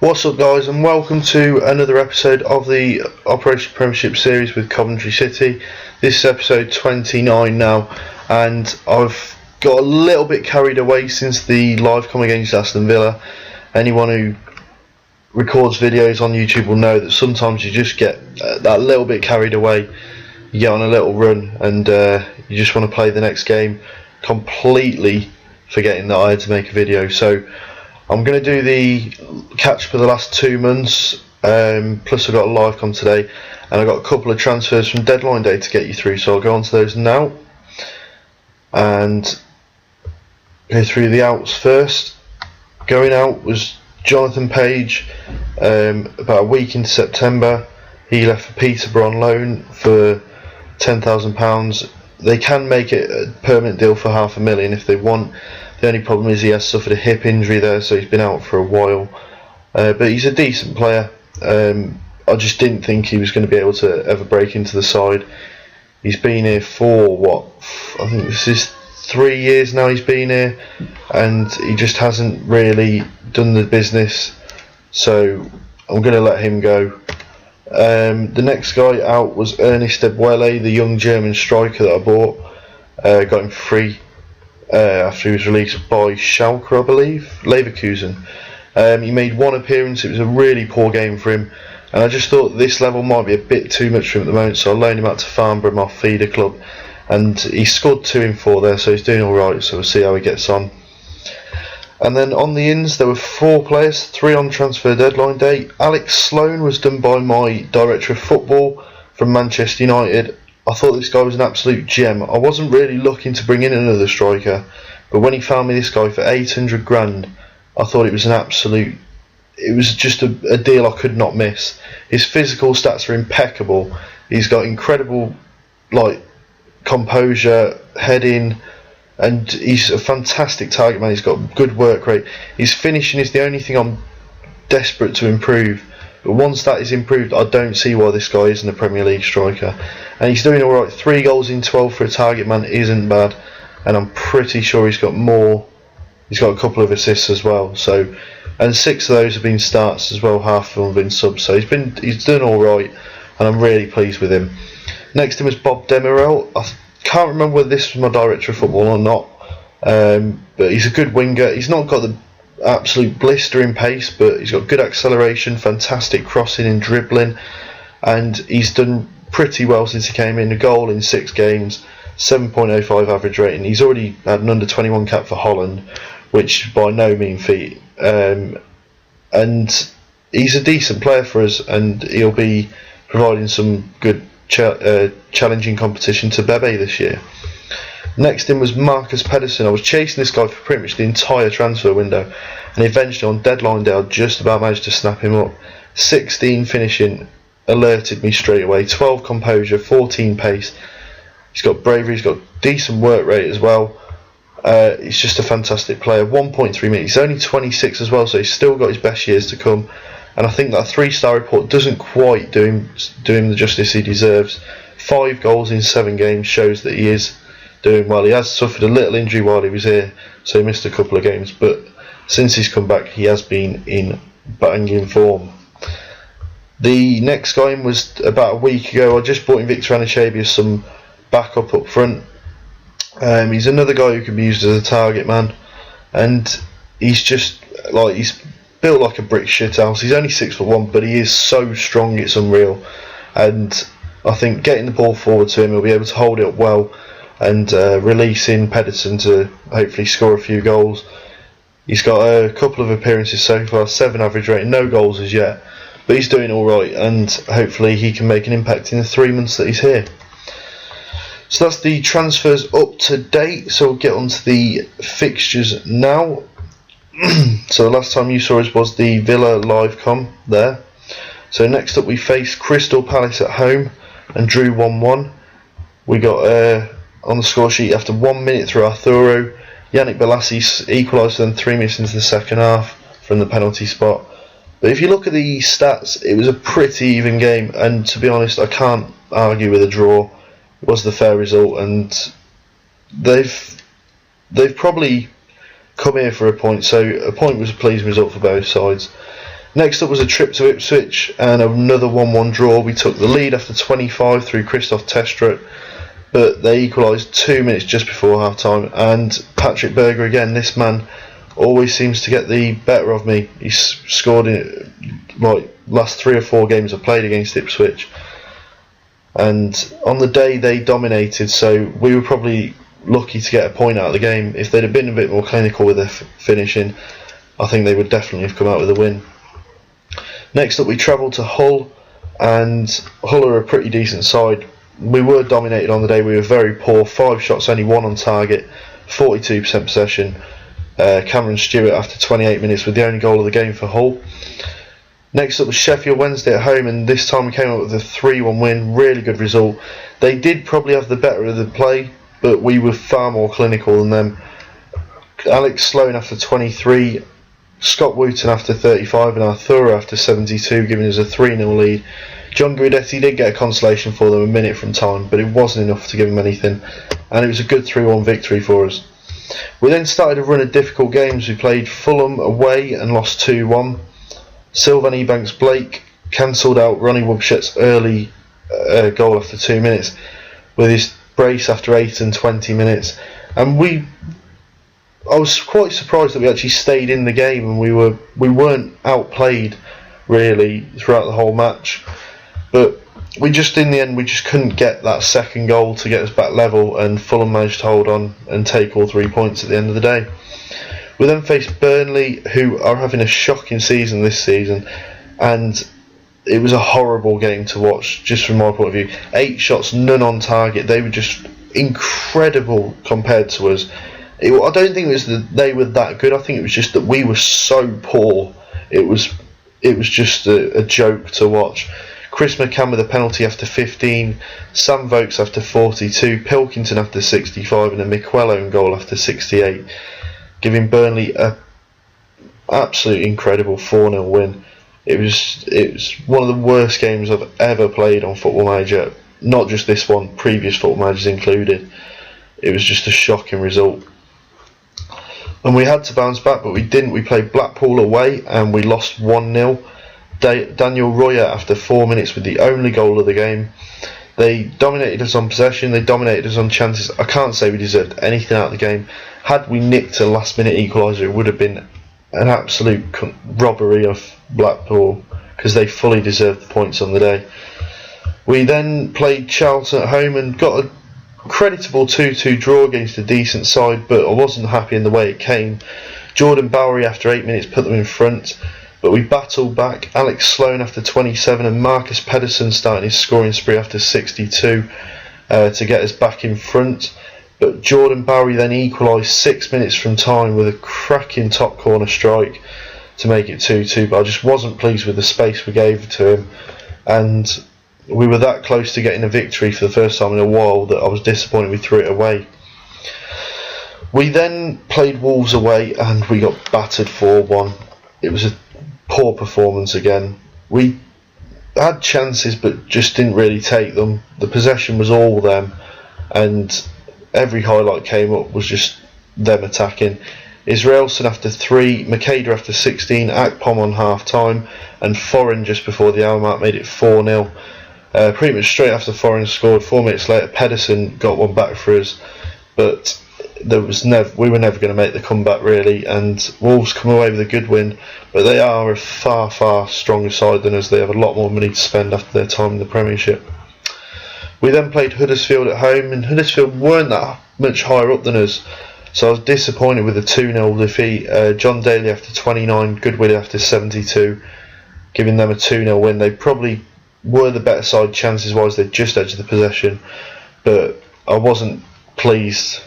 What's up, guys, and welcome to another episode of the Operation Premiership series with Coventry City. This is episode 29 now, and I've got a little bit carried away since the live come against Aston Villa. Anyone who records videos on YouTube will know that sometimes you just get that little bit carried away. You get on a little run and you just want to play the next game, completely forgetting that I had to make a video. So I'm going to do the catch for the last 2 months, plus I've got a live com today, and I've got a couple of transfers from deadline day to get you through, so I'll go on to those now and go through the outs first. Going out was Jonathan Page, about a week into September. He left for Peterborough on loan for £10,000. They can make it a permanent deal for $500,000 if they want. The only problem is he has suffered a hip injury there, so he's been out for a while. But he's a decent player. I just didn't think he was going to be able to ever break into the side. He's been here for, I think this is 3 years now he's been here, and he just hasn't really done the business. So I'm going to let him go. The next guy out was Ernest Ebuele, the young German striker that I bought. Got him for free after he was released by Schalke, I believe, Leverkusen. He made one appearance. It was a really poor game for him, and I just thought this level might be a bit too much for him at the moment, so I loaned him out to Farnborough, my feeder club, and he scored 2 in 4 there, so he's doing alright, so we'll see how he gets on. And then on the ins, there were 4 players, 3 on transfer deadline day. Alex Sloan was done by my director of football from Manchester United. I thought this guy was an absolute gem. I wasn't really looking to bring in another striker, but when he found me this guy for 800 grand, I thought it was it was just a deal I could not miss. His physical stats are impeccable. He's got incredible composure, heading, and he's a fantastic target man. He's got good work rate. His finishing is the only thing I'm desperate to improve, but once that is improved, I don't see why this guy isn't a Premier League striker. And he's doing alright. 3 goals in 12 for a target man isn't bad, and I'm pretty sure he's got more. He's got a couple of assists as well. So, and 6 of those have been starts as well. Half of them have been subs. So he's done alright, and I'm really pleased with him. Next in was Bob Demirel. I can't remember whether this was my director of football or not, but he's a good winger. He's not got the absolute blistering pace, but he's got good acceleration, fantastic crossing and dribbling, and he's done pretty well since he came in. A goal in 6 games, 7.05 average rating. He's already had an under 21 cap for Holland, which by no mean feat, and he's a decent player for us, and he'll be providing some good challenging competition to Bebe this year. Next in was Marcus Pedersen. I was chasing this guy for pretty much the entire transfer window, and eventually on deadline day I just about managed to snap him up. 16 finishing alerted me straight away, 12 composure, 14 pace. He's got bravery, he's got decent work rate as well. He's just a fantastic player. 1.3 minutes. He's only 26 as well, so he's still got his best years to come. And I think that 3-star report doesn't quite do him the justice he deserves. 5 goals in 7 games shows that he is doing well. He has suffered a little injury while he was here, so he missed a couple of games, but since he's come back he has been in banging form. The next game was about a week ago. I just bought in Victor Anichebe, some backup up front. He's another guy who can be used as a target man, and he's just he's built like a brick shithouse. He's only 6'1", but he is so strong it's unreal, and I think getting the ball forward to him, he'll be able to hold it up well and releasing Pedersen to hopefully score a few goals. He's got a couple of appearances so far, 7 average rating, no goals as yet, but he's doing alright, and hopefully he can make an impact in the 3 months that he's here. So that's the transfers up to date, so we'll get on to the fixtures now. So the last time you saw us was the Villa live com there. So next up we faced Crystal Palace at home and drew 1-1. We got on the score sheet after 1 minute through Arturo, Yannick Bolasie equalised them 3 minutes into the second half from the penalty spot. But if you look at the stats, it was a pretty even game, and to be honest I can't argue with a draw. It was the fair result, and they've probably come here for a point, so a point was a pleasing result for both sides. Next up was a trip to Ipswich and another 1-1 draw. We took the lead after 25 through Christoph Testrup, but they equalised 2 minutes just before half time. And Patrick Berger again, this man always seems to get the better of me. He's scored in last 3 or 4 games I've played against Ipswich. And on the day they dominated, so we were probably lucky to get a point out of the game. If they'd have been a bit more clinical with their finishing, I think they would definitely have come out with a win. Next up we travelled to Hull, and Hull are a pretty decent side. We were dominated on the day. We were very poor, 5 shots, only 1 on target, 42% possession. Cameron Stewart after 28 minutes with the only goal of the game for Hull. Next up was Sheffield Wednesday at home, and this time we came up with a 3-1 win, really good result. They did probably have the better of the play, but we were far more clinical than them. Alex Sloan after 23, Scott Wooten after 35 and Arthur after 72, giving us a 3-0 lead. John Guidetti did get a consolation for them a minute from time, but it wasn't enough to give them anything, and it was a good 3-1 victory for us. We then started a run of difficult games. We played Fulham away and lost 2-1. Sylvan Ebanks-Blake cancelled out Ronnie Wubshet's early goal after 2 minutes with his brace after 8 and 20 minutes, and I was quite surprised that we actually stayed in the game, and we weren't outplayed really throughout the whole match, but in the end we just couldn't get that second goal to get us back level, and Fulham managed to hold on and take all 3 points at the end of the day. We then faced Burnley, who are having a shocking season this season, and it was a horrible game to watch, just from my point of view. 8 shots, none on target. They were just incredible compared to us. I don't think it was that they were that good. I think it was just that we were so poor. It was just a joke to watch. Chris McCann with a penalty after 15, Sam Vokes after 42, Pilkington after 65, and a Miquello goal after 68, giving Burnley a absolutely incredible 4-0 win. It was one of the worst games I've ever played on Football Manager. Not just this one, previous Football Managers included. It was just a shocking result. And we had to bounce back, but we didn't. We played Blackpool away and we lost 1-0. Daniel Royer after 4 minutes with the only goal of the game. They dominated us on possession, they dominated us on chances. I can't say we deserved anything out of the game. Had we nicked a last minute equaliser, it would have been an absolute robbery of Blackpool, because they fully deserved the points on the day. We then played Charlton at home and got a creditable 2-2 draw against a decent side, but I wasn't happy in the way it came. Jordan Bowery after 8 minutes put them in front, but we battled back. Alex Sloan after 27 and Marcus Pedersen starting his scoring spree after 62 to get us back in front. But Jordan Bowery then equalised 6 minutes from time with a cracking top corner strike to make it 2-2, but I just wasn't pleased with the space we gave to him, and we were that close to getting a victory for the first time in a while that I was disappointed we threw it away. We then played Wolves away and we got battered 4-1. It was a poor performance again. We had chances but just didn't really take them. The possession was all them, and every highlight came up was just them attacking. Israelson after 3, Makeda after 16, Akpom on half time, and Foreign just before the hour mark made it 4-0. Pretty much straight after Foreign scored, 4 minutes later Pedersen got one back for us, but we were never going to make the comeback really, and Wolves come away with a good win, but they are a far, far stronger side than us. They have a lot more money to spend after their time in the Premiership. We then played Huddersfield at home, and Huddersfield weren't that much higher up than us, so I was disappointed with the 2-0 defeat. John Daly after 29, Goodwin after 72, giving them a 2-0 win. They probably were the better side chances wise, they just edged the possession, but I wasn't pleased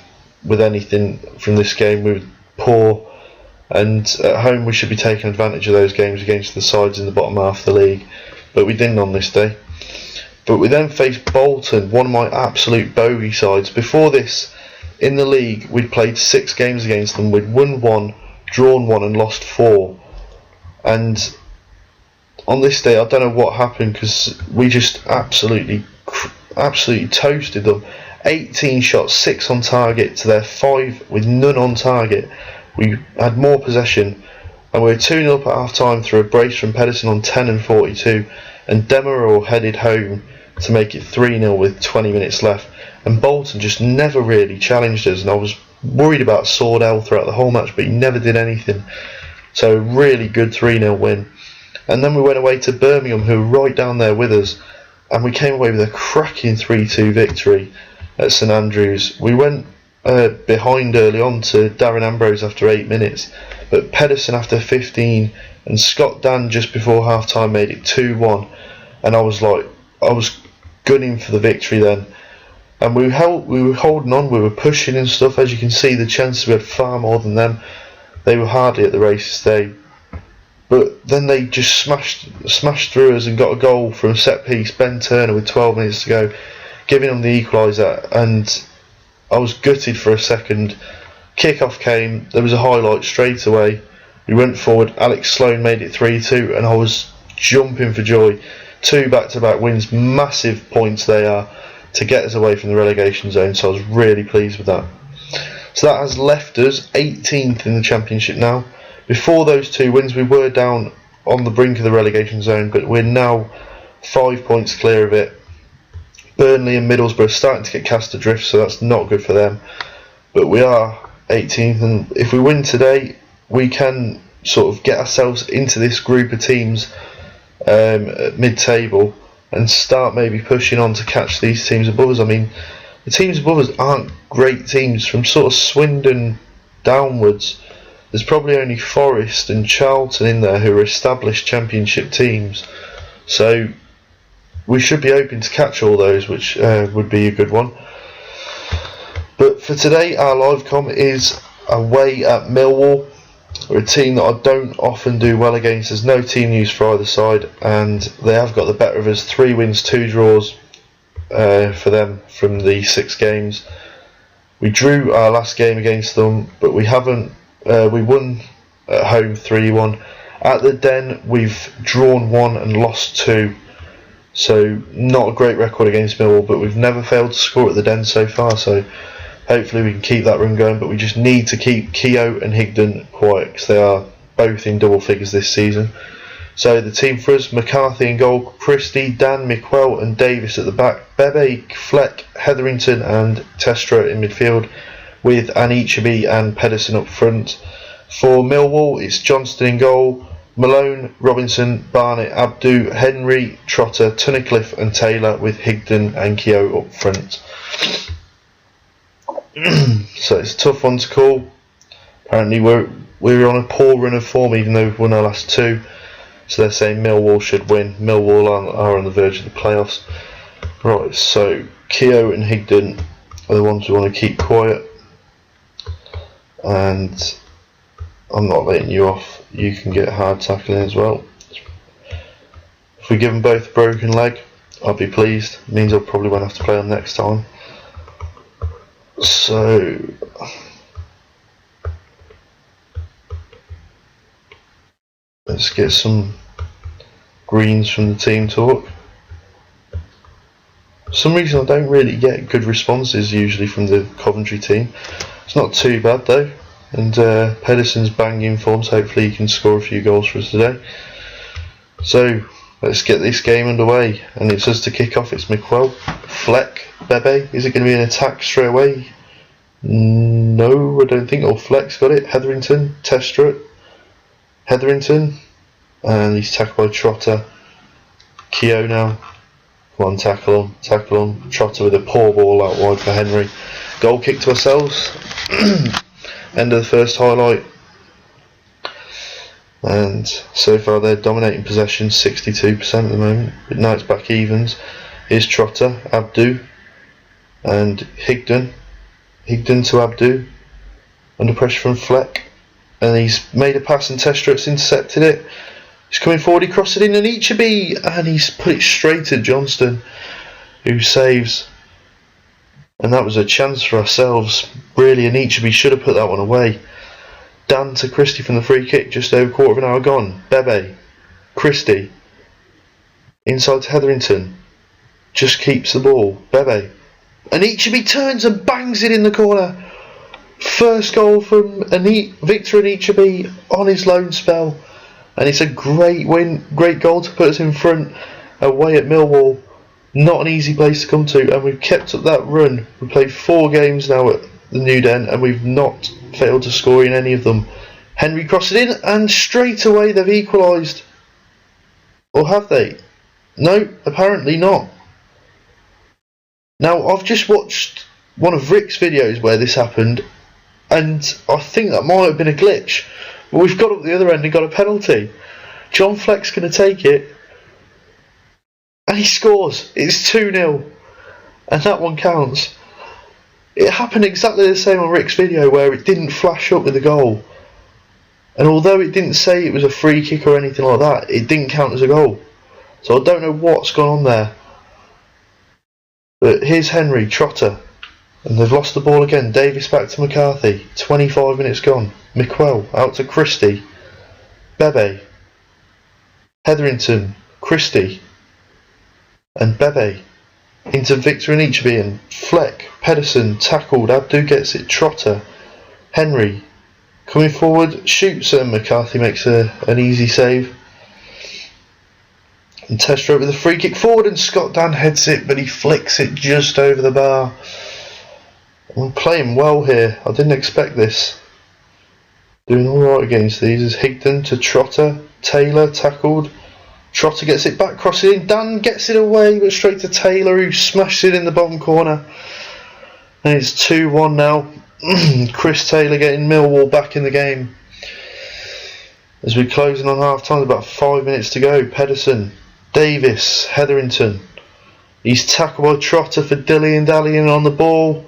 with anything from this game. We were poor, and at home we should be taking advantage of those games against the sides in the bottom half of the league, but we didn't on this day. But we then faced Bolton, one of my absolute bogey sides. Before this, in the league, we'd played 6 games against them. We'd won 1, drawn 1 and lost 4. And on this day, I don't know what happened, because we just absolutely toasted them. 18 shots, 6 on target to their 5 with none on target. We had more possession, and we were 2-0 up at half time through a brace from Pedersen on 10 and 42, and Demerol headed home to make it 3-0 with 20 minutes left, and Bolton just never really challenged us, and I was worried about Swordell throughout the whole match, but he never did anything. So really good 3-0 win. And then we went away to Birmingham, who were right down there with us, and we came away with a cracking 3-2 victory at St Andrews. We went behind early on to Darren Ambrose after 8 minutes, but Pedersen after 15 and Scott Dan just before half time made it 2-1, and I was gunning for the victory then. And we were holding on, we were pushing and stuff. As you can see, the chances we had far more than them. They were hardly at the races today. But then they just smashed through us and got a goal from a set piece, Ben Turner, with 12 minutes to go, giving them the equaliser. And I was gutted for a second. Kick-off came, there was a highlight straight away. We went forward, Alex Sloan made it 3-2, and I was jumping for joy. 2 back-to-back wins, massive points they are, to get us away from the relegation zone, so I was really pleased with that. So that has left us 18th in the Championship now. Before those 2 wins we were down on the brink of the relegation zone, but we're now 5 points clear of it. Burnley and Middlesbrough are starting to get cast adrift, so that's not good for them. But we are 18th, and if we win today we can sort of get ourselves into this group of teams at mid-table and start maybe pushing on to catch these teams above us. I mean, the teams above us aren't great teams. From sort of Swindon downwards, there's probably only Forest and Charlton in there who are established Championship teams. So we should be hoping to catch all those, which would be a good one. But for today, our live com is away at Millwall. We're a team that I don't often do well against. There's no team news for either side, and they have got the better of us. 3 wins, 2 draws for them from the 6 games. We drew our last game against them, but we haven't. We won at home 3-1. At the Den, we've drawn 1 and lost 2. So not a great record against Millwall, but we've never failed to score at the Den so far. So hopefully we can keep that run going, but we just need to keep Keogh and Higden quiet, because they are both in double figures this season. So the team for us: McCarthy in goal, Christie, Dan, Mickwell and Davis at the back, Bebe, Fleck, Hetherington and Testra in midfield, with Anichebe and Pedersen up front. For Millwall, it's Johnston in goal, Malone, Robinson, Barnett, Abdu, Henry, Trotter, Tunnicliffe and Taylor, with Higden and Keogh up front. So it's a tough one to call. Apparently we're on a poor run of form, even though we've won our last 2. So they're saying Millwall should win. Millwall are on the verge of the playoffs. Right, so Keogh and Higden are the ones we want to keep quiet. And I'm not letting you off. You can get hard tackling as well. If we give them both a broken leg, I'll be pleased. It means I probably won't have to play them next time. So let's get some greens from the team talk. For some reason I don't really get good responses usually from the Coventry team. It's not too bad though, and Pedersen's banging form, so hopefully he can score a few goals for us today. So let's get this game underway, and it's us to kick off. It's Mickwell, Fleck, Bebe. Is it going to be an attack straight away? No, I don't think. Oh, Fleck's got it. Hetherington, Testra, Hetherington, and he's tackled by Trotter. Keogh now. Come on, tackle him. Trotter with a poor ball out wide for Henry. Goal kick to ourselves. End of the first highlight. And so far they're dominating possession, 62% at the moment. But now it's back evens. Here's Trotter, Abdu, and Higden. Higden to Abdu. Under pressure from Fleck. And he's made a pass and Testrut's intercepted it. He's coming forward, he crossed it in, and Anichebe, and he's put it straight at Johnston, who saves. And that was a chance for ourselves. Really, Anichebe should have put that one away. Dan to Christie from the free kick, just over a quarter of an hour gone. Bebe, Christie, inside to Hetherington, just keeps the ball. Bebe, Anichebe turns and bangs it in the corner. First goal from Victor Anichebe on his loan spell, and it's a great win, great goal to put us in front away at Millwall. Not an easy place to come to, and we've kept up that run. We've played 4 games now at the New Den, and we've not failed to score in any of them. Henry crossed it in, and straight away they've equalised. Or have they? No, apparently not. Now, I've just watched one of Rick's videos where this happened, and I think that might have been a glitch. But we've got up the other end and got a penalty. John Fleck's going to take it, and he scores. It's 2-0, and that one counts. It happened exactly the same on Rick's video, where it didn't flash up with a goal. And although it didn't say it was a free kick or anything like that, it didn't count as a goal. So I don't know what's gone on there. But here's Henry, Trotter. And they've lost the ball again. Davis back to McCarthy. 25 minutes gone. Mickwell out to Christie. Bebe. Hetherington. Christie. And Bebe. Into Victor Anichebe and Fleck. Pedersen tackled. Abdu gets it. Trotter. Henry. Coming forward. Shoots and McCarthy makes an easy save. And Testro with a free kick forward, and Scott Dan heads it, but he flicks it just over the bar. We're playing well here. I didn't expect this. Doing alright against these. As Higdon to Trotter. Taylor tackled. Trotter gets it back, crosses in. Dan gets it away, but straight to Taylor, who smashes it in the bottom corner. And it's 2-1 now. Chris Taylor getting Millwall back in the game. As we're closing on half time, about 5 minutes to go. Pedersen. Davis, Hetherington. He's tackled by Trotter for dilly-dallying on the ball.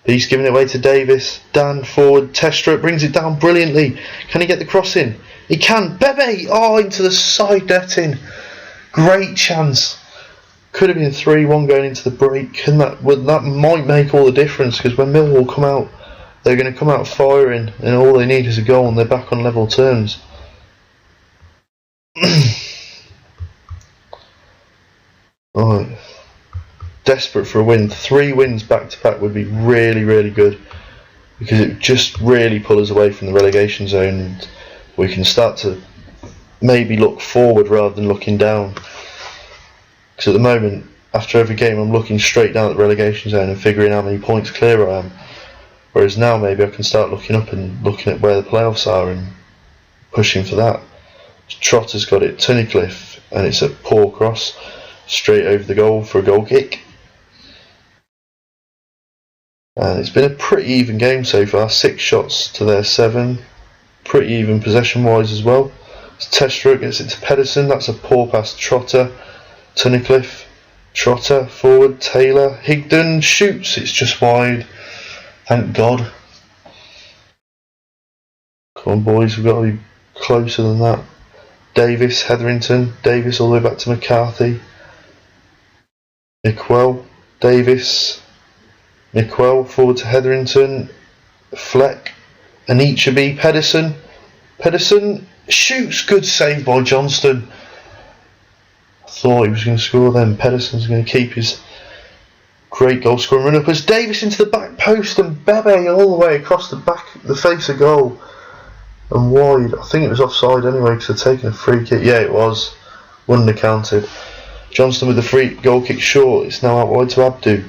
He's giving it away to Davis. Dan forward. Testro brings it down brilliantly. Can he get the cross in? He can. Bebe! Oh, into the side netting. Great chance. Could have been 3-1 going into the break. And that might make all the difference, because when Millwall come out, they're going to come out firing, and all they need is a goal, and they're back on level terms. Right. Desperate for a win. 3 wins back to back would be really, really good, because it would just really pull us away from the relegation zone, and we can start to maybe look forward rather than looking down. Because at the moment, after every game, I'm looking straight down at the relegation zone and figuring how many points clear I am. Whereas now maybe I can start looking up and looking at where the playoffs are and pushing for that. Trotter's got it. Tunnicliffe, and it's a poor cross straight over the goal for a goal kick. And it's been a pretty even game so far. 6 shots to their 7. Pretty even possession wise as well. Testro gets it to Pedersen. That's a poor pass. Trotter. Tunnicliffe. Trotter forward. Taylor. Higdon shoots. It's just wide. Thank God. Come on, boys. We've got to be closer than that. Davis. Hetherington. Davis all the way back to McCarthy. Mickwell. Davis. Mickwell forward to Hetherington. Fleck. Anichebe. Pedersen. Pedersen shoots. Good save by Johnston. I thought he was going to score then. Pedersen's going to keep his great goal scoring run up as Davis into the back post, and Bebe all the way across the face of goal and wide. I think it was offside anyway, because they're taking a free kick. Yeah, it was. Wouldn't have counted. Johnston with the free goal kick short. It's now out wide to Abdu.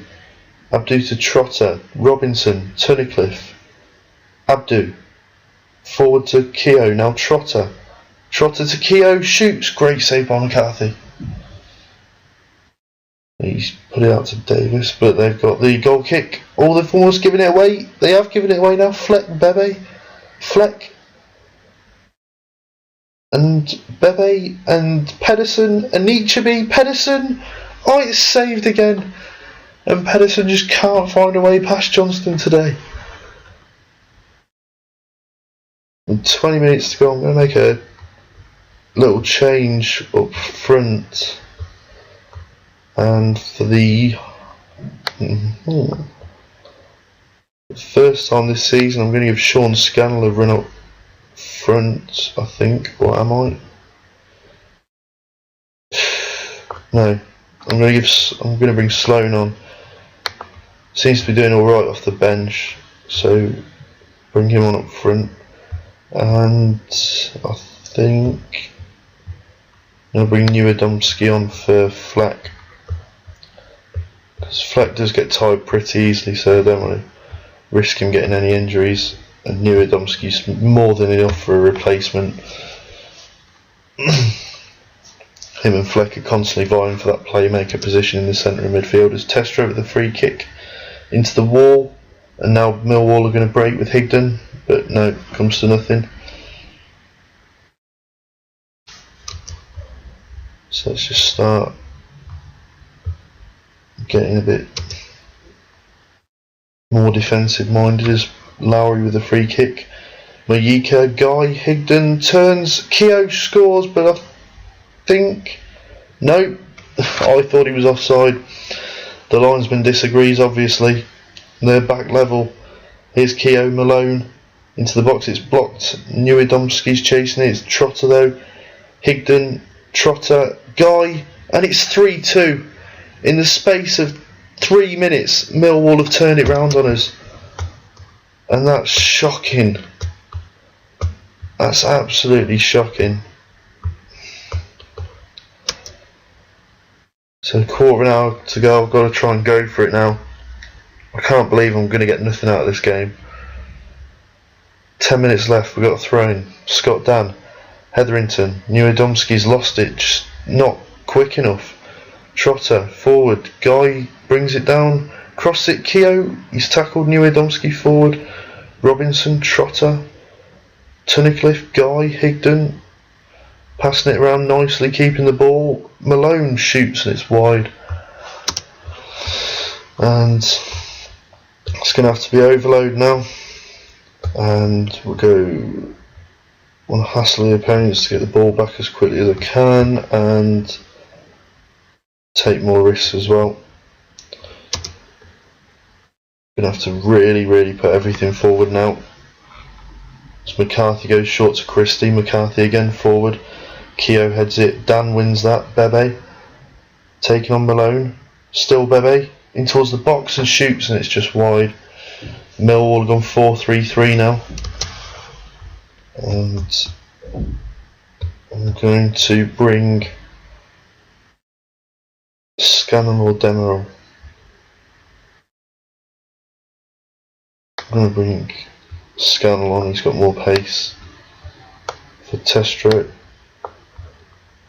Abdu to Trotter. Robinson. Tunnicliffe. Abdu. Forward to Keogh. Now Trotter. Trotter to Keogh. Shoots. Great save by McCarthy. He's put it out to Davis, but they've got the goal kick. All they've almost given it away. They have given it away now. Fleck, Bebe. Fleck. And Bebe and Pedersen. Anichebe. Pedersen. Oh, it's saved again. And Pedersen just can't find a way past Johnston today. And 20 minutes to go. I'm going to make a little change up front. And for the first time this season, I'm going to give Sean Scannell a run up front, I think. Or am I? No. I'm going to bring Sloan on. Seems to be doing all right off the bench. So bring him on up front, and I think I'll bring Niewiadomski on for Fleck, because Fleck does get tired pretty easily, so I don't want to risk him getting any injuries, and Niewiadomski's more than enough for a replacement. Him and Fleck are constantly vying for that playmaker position in the centre of midfield. As Testrow with the free kick into the wall, and now Millwall are going to break with Higden, but no, comes to nothing. So let's just start getting a bit more defensive minded. As Lowry with a free kick, Mayika, Guy, Higden turns, Keogh scores, but I think no, I thought he was offside. The linesman disagrees, obviously. They're back level. Here's Keogh, Malone into the box, it's blocked. Niewiadomski's chasing it, it's Trotter though. Higden, Trotter, Guy, and it's 3-2. In the space of 3 minutes, Millwall have turned it round on us. And that's shocking. That's absolutely shocking. So a quarter of an hour to go, I've got to try and go for it now. I can't believe I'm going to get nothing out of this game. 10 minutes left, we've got a throw in. Scott Dan, Hetherington, Niewiadomski's lost it, just not quick enough. Trotter, forward, Guy brings it down, cross it, Keogh, he's tackled Niewiadomski forward. Robinson, Trotter, Tunnicliffe, Guy, Higden, passing it around nicely, keeping the ball. Malone shoots and it's wide. And it's going to have to be overload now. And we'll go, want to hassle the opponents to get the ball back as quickly as I can and take more risks as well. Going to have to really put everything forward now. As McCarthy goes short to Christie, McCarthy again forward. Keogh heads it, Dan wins that, Bebe taking on Malone, still Bebe in towards the box and shoots and it's just wide. Millwall have gone 4-3-3 now, and I'm going to bring Scanlon or Demerol. I'm going to bring Scanlon on, he's got more pace for Testrow.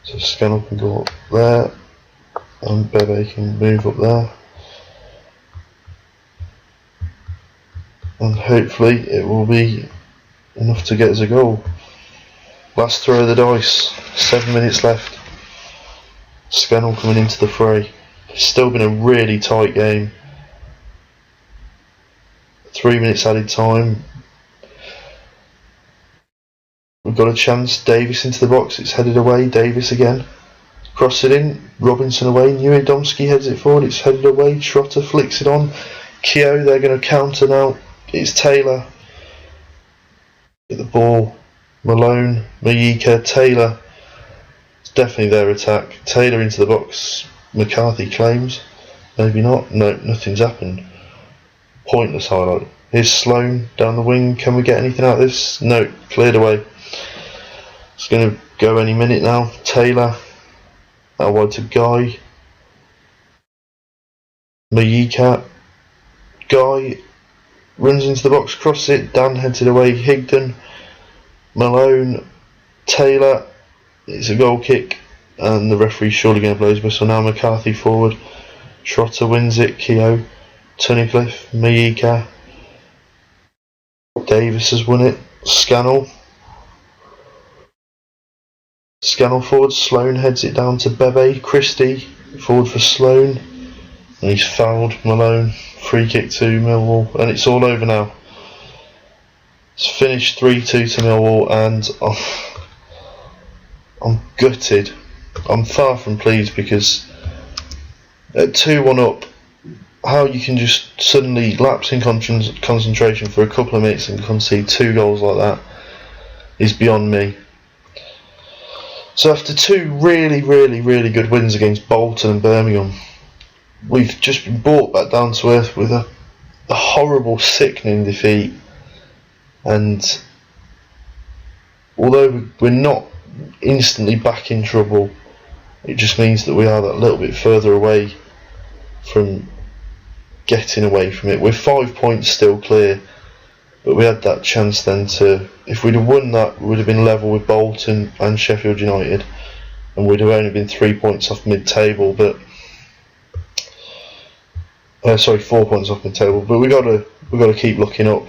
So Scannell can go up there, and Bebe can move up there. And hopefully it will be enough to get us a goal. Last throw of the dice, 7 minutes left. Scannell coming into the fray. It's still been a really tight game. 3 minutes added time. We've got a chance. Davis into the box, it's headed away. Davis again, cross it in. Robinson away. Niewiadomski heads it forward, it's headed away. Trotter flicks it on. Keogh, they're going to counter now. It's Taylor. Get the ball. Malone, Mayika, Taylor. It's definitely their attack. Taylor into the box. McCarthy claims. Maybe not. No, nothing's happened. Pointless highlight. Here's Sloan down the wing. Can we get anything out of this? No, cleared away. It's going to go any minute now. Taylor out wide to Guy. Mayika. Guy runs into the box, cross it. Dan heads it away. Higden. Malone. Taylor. It's a goal kick. And the referee's surely going to blow his whistle now. McCarthy forward. Trotter wins it. Keogh. Tunnicliffe. Mayika. Davis has won it. Scannell. Scannell forward. Sloan heads it down to Bebe. Christie forward for Sloan. And he's fouled Malone. Free kick to Millwall. And it's all over now. It's finished 3-2 to Millwall, and I'm gutted. I'm far from pleased, because at 2-1 up, how you can just suddenly lapse in concentration for a couple of minutes and concede 2 goals like that is beyond me. So after 2 really good wins against Bolton and Birmingham, we've just been brought back down to earth with a horrible, sickening defeat and although we're not instantly back in trouble, it just means that we are that little bit further away from getting away from it. We're 5 points still clear, but we had that chance then to, if we'd have won that, we would have been level with Bolton and Sheffield United, and we'd have only been 3 points off mid-table, but 4 points off mid-table. But we got to keep looking up.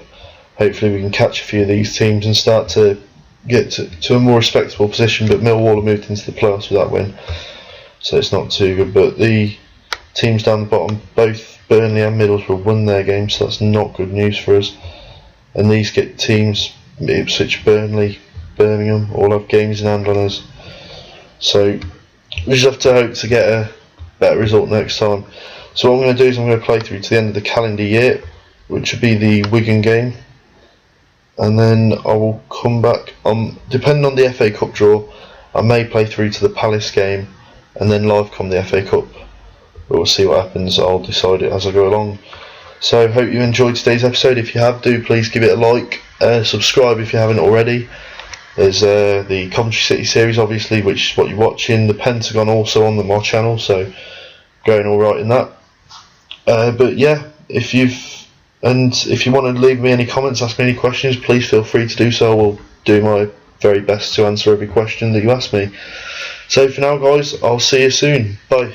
Hopefully we can catch a few of these teams and start to get to a more respectable position. But Millwall have moved into the playoffs with that win, so it's not too good. But the teams down the bottom, both Burnley and Middlesbrough, won their games, so that's not good news for us. And these get teams, Ipswich, Burnley, Birmingham, all have games in hand on us. So we just have to hope to get a better result next time. So what I'm going to do is I'm going to play through to the end of the calendar year, which will be the Wigan game, and then I will come back. Depending on the FA Cup draw, I may play through to the Palace game and then live com the FA Cup. But we'll see what happens. I'll decide it as I go along. So hope you enjoyed today's episode. If you have, do please give it a like, subscribe if you haven't already. There's the Coventry City series, obviously, which is what you're watching. The Pentagon also on my channel, so going all right in that. But yeah, if you want to leave me any comments, ask me any questions, please feel free to do so. I will do my very best to answer every question that you ask me. So for now, guys, I'll see you soon. Bye.